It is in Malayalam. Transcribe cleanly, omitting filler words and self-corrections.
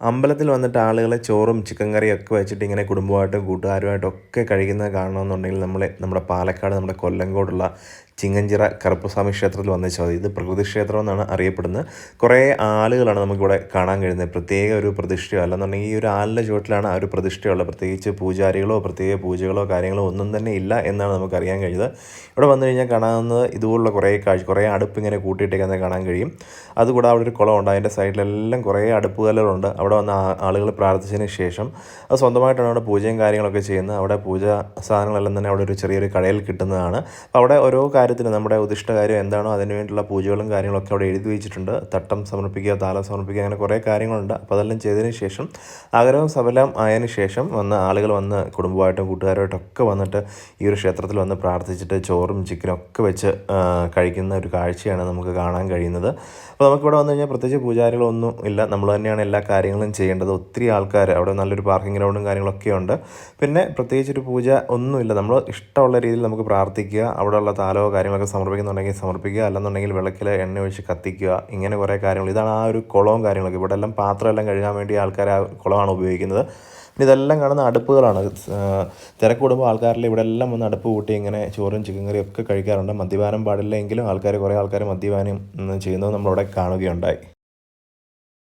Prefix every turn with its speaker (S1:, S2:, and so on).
S1: അമ്പലത്തിൽ വന്നിട്ട് ആളുകൾ ചോറും ചിക്കൻ കറിയും ഒക്കെ വെച്ചിട്ട് ഇങ്ങനെ കുടുംബമായിട്ടും കൂട്ടുകാരുമായിട്ടും ഒക്കെ കഴിക്കുന്നത് കാണണമെന്നുണ്ടെങ്കിൽ നമ്മുടെ പാലക്കാട് നമ്മുടെ കൊല്ലങ്കോടുള്ള ചിങ്ങഞ്ചിറ കറുപ്പസ്വാമി ക്ഷേത്രത്തിൽ വന്നേച്ചാൽ മതി. ഇത് പ്രകൃതി ക്ഷേത്രം എന്നാണ് അറിയപ്പെടുന്നത്. കുറേ ആളുകളാണ് നമുക്കിവിടെ കാണാൻ കഴിയുന്നത്. പ്രത്യേക ഒരു പ്രതിഷ്ഠയോ അല്ലെന്നുണ്ടെങ്കിൽ ഈ ഒരു ആലിൻ്റെ ചുവട്ടിലാണ് ആ ഒരു പ്രതിഷ്ഠയുള്ളത്. പ്രത്യേകിച്ച് പൂജാരികളോ പ്രത്യേക പൂജകളോ കാര്യങ്ങളോ ഒന്നും തന്നെ ഇല്ല എന്നാണ് നമുക്കറിയാൻ കഴിയുന്നത്. ഇവിടെ വന്നു കഴിഞ്ഞാൽ കാണാവുന്നത് ഇതുപോലുള്ള കുറേ അടുപ്പ് ഇങ്ങനെ കൂട്ടിയിട്ടേക്കുന്നത് കാണാൻ കഴിയും. അതുകൂടാതെ അവിടെ ഒരു കുളമുണ്ട്. അതിൻ്റെ സൈഡിലെല്ലാം കുറേ അടുപ്പ് കല്ലുകളുണ്ട്. അവിടെ വന്ന് ആളുകൾ പ്രാർത്ഥിച്ചതിന് ശേഷം അത് സ്വന്തമായിട്ടാണ് അവിടെ പൂജയും കാര്യങ്ങളൊക്കെ ചെയ്യുന്നത്. അവിടെ പൂജാ സാധനങ്ങളെല്ലാം തന്നെ അവിടെ ഒരു ചെറിയൊരു കടയിൽ കിട്ടുന്നതാണ്. അപ്പോൾ അവിടെ ഓരോ കാര്യത്തിന് നമ്മുടെ ഉദ്ദിഷ്ട കാര്യം എന്താണോ അതിന് വേണ്ടിയുള്ള പൂജകളും കാര്യങ്ങളൊക്കെ അവിടെ എഴുതി വെച്ചിട്ടുണ്ട്. തട്ടം സമർപ്പിക്കുക, താലം സമർപ്പിക്കുക, അങ്ങനെ കുറേ കാര്യങ്ങളുണ്ട്. അപ്പോൾ അതെല്ലാം ചെയ്തതിന് ശേഷം ആഗ്രഹം സഫലം ആയതിനു ശേഷം ആളുകൾ വന്ന് കുടുംബമായിട്ടും കൂട്ടുകാരുമായിട്ടും ഒക്കെ വന്നിട്ട് ഈ ഒരു ക്ഷേത്രത്തിൽ വന്ന് പ്രാർത്ഥിച്ചിട്ട് ചോറും ചിക്കനും ഒക്കെ വെച്ച് കഴിക്കുന്ന ഒരു കാഴ്ചയാണ് നമുക്ക് കാണാൻ കഴിയുന്നത്. അപ്പോൾ നമുക്കിവിടെ വന്നു കഴിഞ്ഞാൽ പ്രത്യേകിച്ച് പൂജാരികളൊന്നും ഇല്ല. നമ്മൾ തന്നെയാണ് എല്ലാ കാര്യങ്ങളും ചെയ്യേണ്ടത്. ഒത്തിരി ആൾക്കാർ അവിടെ നല്ലൊരു പാർക്കിംഗ് ഗ്രൗണ്ടും കാര്യങ്ങളൊക്കെ ഉണ്ട്. പിന്നെ പ്രത്യേകിച്ചൊരു പൂജ ഒന്നുമില്ല. നമ്മൾ ഇഷ്ടമുള്ള രീതിയിൽ നമുക്ക് പ്രാർത്ഥിക്കുക, അവിടെയുള്ള താലമോ കാര്യങ്ങളൊക്കെ സമർപ്പിക്കുന്നുണ്ടെങ്കിൽ സമർപ്പിക്കുക, അല്ലെന്നുണ്ടെങ്കിൽ വിളക്കിൽ എണ്ണ ഒഴിച്ച് കത്തിക്കുക, ഇങ്ങനെ കുറേ കാര്യങ്ങൾ. ഇതാണ് ആ ഒരു കുളവും കാര്യങ്ങളൊക്കെ. ഇവിടെ എല്ലാം പാത്രമെല്ലാം കഴുകാൻ വേണ്ടി ആൾക്കാർ ആ കുളമാണ് ഉപയോഗിക്കുന്നത്. പിന്നെ ഇതെല്ലാം കാണുന്ന അടുപ്പുകളാണ്. തിരക്ക് കൂടുമ്പോൾ ആൾക്കാരിൽ ഇവിടെ എല്ലാം വന്ന് അടുപ്പ് കൂട്ടി ഇങ്ങനെ ചോറും ചിക്കൻ കറിയും ഒക്കെ കഴിക്കാറുണ്ട്. മദ്യപാനം പാടില്ല എങ്കിലും കുറേ ആൾക്കാർ മദ്യപാനം ചെയ്യുന്നത് നമ്മളവിടെ കാണുകയുണ്ടായി.